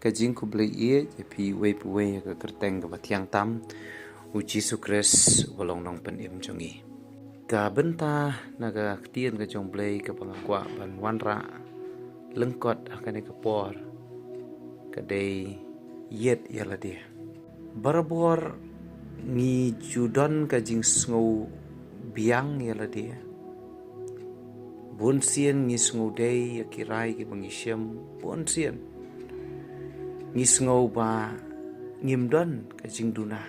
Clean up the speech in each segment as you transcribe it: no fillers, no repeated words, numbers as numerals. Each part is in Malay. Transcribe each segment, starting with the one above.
kajing ku blai ye pi wei pu wei ka kerteng ka batiang tam u Jesu Kris walong nong pen im jongi ka benta naga ktien ka jong blai ka pangakwa ban wanra lengkot akane ka por ka dei yet yala dia barabor ngi judon ka jing sngo biang yala dia Bunsien ngis ngudei akirai ki bangisyam bunsien ngis ngau ba ngimdon ka jingduna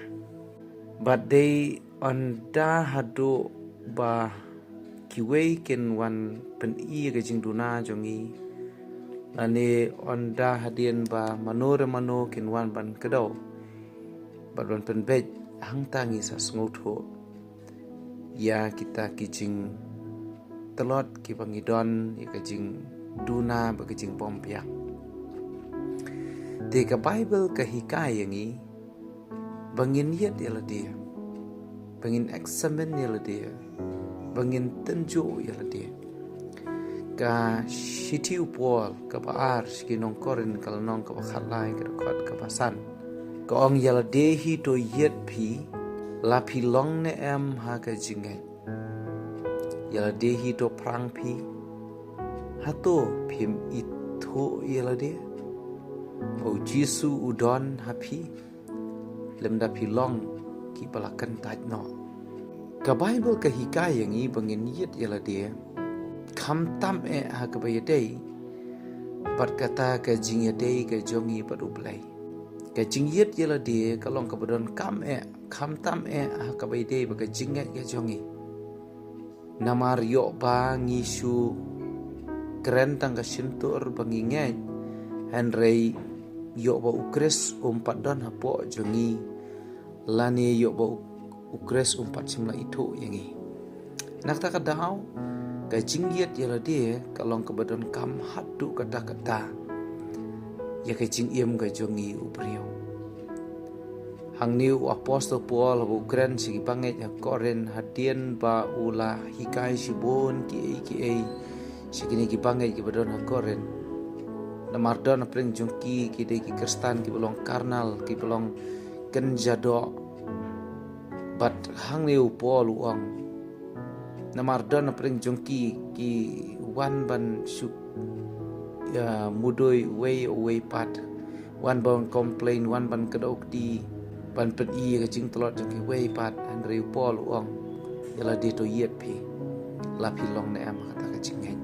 but they onda hadu ba kiwei ken wan pen i ka jingduna jongi lane onda hadien ba mano ken wan ban kedo but wan pen bej hang tangi sa ngotho ya kita kijing telot ki bangidon ya kajing duna ba kajing pompiak te ka Bible ka hikay yangi bangin yet yala dia bangin examine yala dia bangin tenjo yala dia ka shiti upol ka baar skinong korin kalnong ka bakhalai ka kot ka basan ka ong yala dehi to yet pi la pi long ne em ha ka jingai yala dehi to prang pi hato phim itho yala de o Jesu udon hapi lemda pi long ki balakan taj no ka Bible ka hikay yang i bangin yet yala de kam tam ha ka bayadei bat kata ka jing yadei ka jongi padu blai ka jing yet yala de ka long ka badon kam tam ha ka bayadei ba ka jing ka jongi namar yo ba ngisu keren tangga sintur bangingai Henry yo ba ukres umpat don hapo jongi lani yo ba ukres umpat simla itu yangi nakta kadau ka jingiet yala dia kalong kabadon kam hadu kata ya ka jingiem ka jongi ubrio hang niu apostol Paul bu kren sigi panget ya koren hadien ba ula hikai sibon ki sigini ki panget ki badon ha koren na mardon pring jongki ki de ki kristan ki belong karnal ki belong kenjado bat hang niu Paul uang na mardon pring jongki ki wan ban suk ya mudoi way pat wan ban complain wan ban kedok di ban pen i ka jing telot jong ki wei pat Andrew Paul uang yala de to yet pi la pi long ne am kata ka jing ngai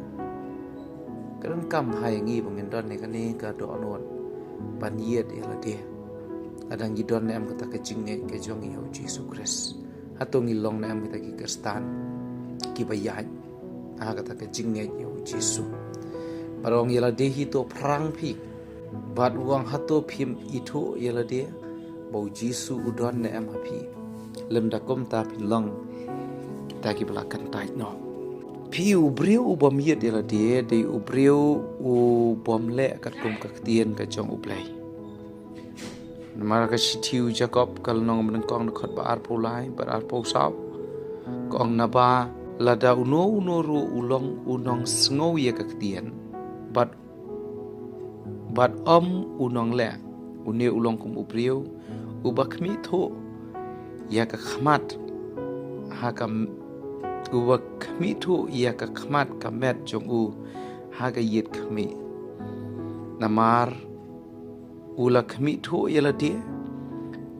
kan kam hai ngi bangin don ne kani ka do non ban yet yala de adang gi don ne am kata ka jing ngai ke jong i ho Jesu Kris atong i long ne am kata ki kristan ki bayai kata ka jing ngai ho Jesu parong yala de hi to prang pi bat uang hato phim itu yala de bau Jesu udon ne am hapi lemda kom ta pilong kita ki belakan tait no pi ubriu bom yet yala de ubriu u bom le kat kom ka tien ka jong ublai namara ka sitiu Jacob kal nong menengkong dekat ba ar pulai ba ar pau sau kong naba lada uno ru ulong unong sngo ye ka tien bat unong le une ulong kum ubriu ubakmi tho ya ka khmat hakam ubakmi tho ya ka khmat ka met jong u ha ga yet khmi namar ula khmi tho yala de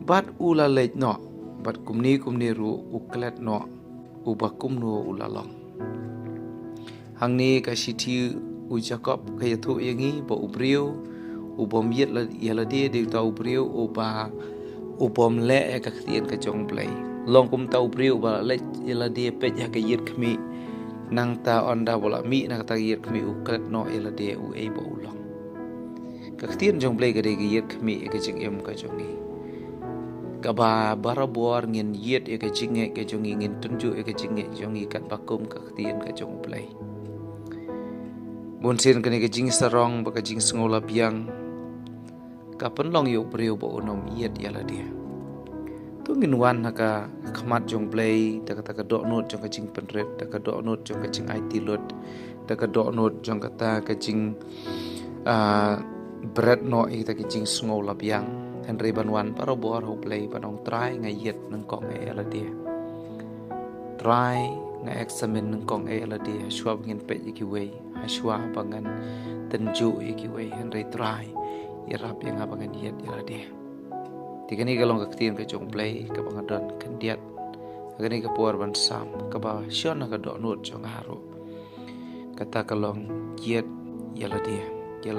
bat ula lej no bat kumni ru uklet no ubakum no ula long hangni ka sithi u Jacob ka yatho yangi ba ubriu ubom yet yala de ta ubriu uba upom le ka ktien ka jong play long kum tau priu ba le ila dia pe ya ka yit khmi nang ta onda bola mi na ta yit khmi u kret no ila dia u e bo long ka ktien jong play ka de ka yit khmi ka jing em ka jong ni ka ba barabor ngin yit ka jing ka jong ngin tunju ka jing jong kat bakum ka ktien ka jong play bon sin ka ni ka jing sarong ba ka jing ngola biang kapan long yuk beriu bo unom yet yala dia tu ngin wan haka khmat jong play taka dok not jong kacing penret taka dok not jong kacing IT lot taka dok not jong kata kacing bread no ik ta ki jing sngo lap yang en re ban wan para bor ho play banong try ngai yet nang kong e ala dia try ngai examine nang kong e ala dia shwa ngin pe ki way ha shwa bangan ten ju ki way en re try ya rap yang abangan yet ala dia tikani galong ka tin ka jong play ka bangadon kan diat agani ka puar ban sam ka ba shon ka do nut jong haro kata kalong yet yala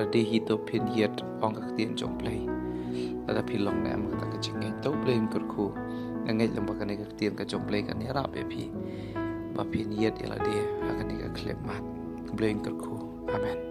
dia hito pin yet ong ka tin jong play ada pilong na am kata ka chingai to play kur khu ngai lam ba ka tin ka jong play kan ya rap e pi ba pin yet yala dia agani ka klep mat play kur khu amen